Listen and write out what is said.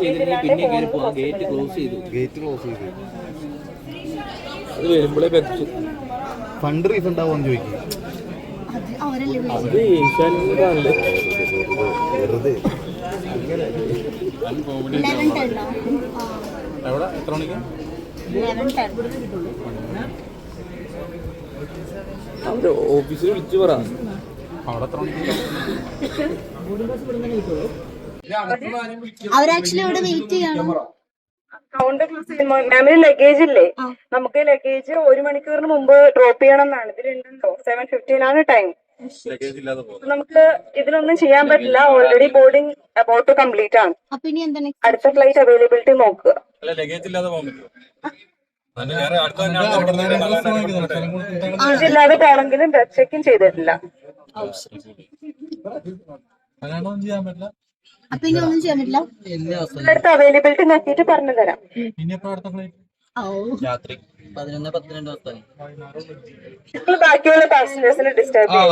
പിന്നെ കയറി പോകാം. ഗേറ്റ് ക്ലോസ് ചെയ്തു. അത് വരുമ്പോഴേ പറ്റും. ഫണ്ട് റീഫണ്ട് ആവുമെന്ന് ചോദിക്കും. അത് ഏഷ്യാനെറ്റിലാണല്ലേ വെറുതെ. എവിടെ എത്ര മണിക്ക്? അവര് ഓഫീസിൽ വിളിച്ചു പറ. അവിടെ എത്ര മണിക്ക്? അവർ ആക്ച്വലി അവിടെ വെയിറ്റ് ചെയ്യണം. കൗണ്ടർ മാമിന് ലഗേജ് ഇല്ലേ? നമുക്ക് ലഗേജ് 1 മണിക്കൂറിന് മുമ്പ് ഡ്രോപ്പ് ചെയ്യണം എന്നാണ്. ഇതിലുണ്ടല്ലോ 7:15 ആണ് ടൈം. നമുക്ക് ഇതിലൊന്നും ചെയ്യാൻ പറ്റില്ല. Already boarding about to complete ആണ്. അടുത്ത ഫ്ലൈറ്റ് അവൈലബിലിറ്റി നോക്കുക. ഇതില്ലാതെ പോണെങ്കിലും ഡ്രഗ് ചെക്കിങ് ചെയ്തിട്ടില്ല. അടുത്ത അവൈലബിലിറ്റി നോക്കിയിട്ട് പറഞ്ഞു തരാം. രാത്രി 11:10 ബാക്കിയുള്ള പാസഞ്ചേഴ്സിനെ ഡിസ്റ്റർബ് ചെയ്യും.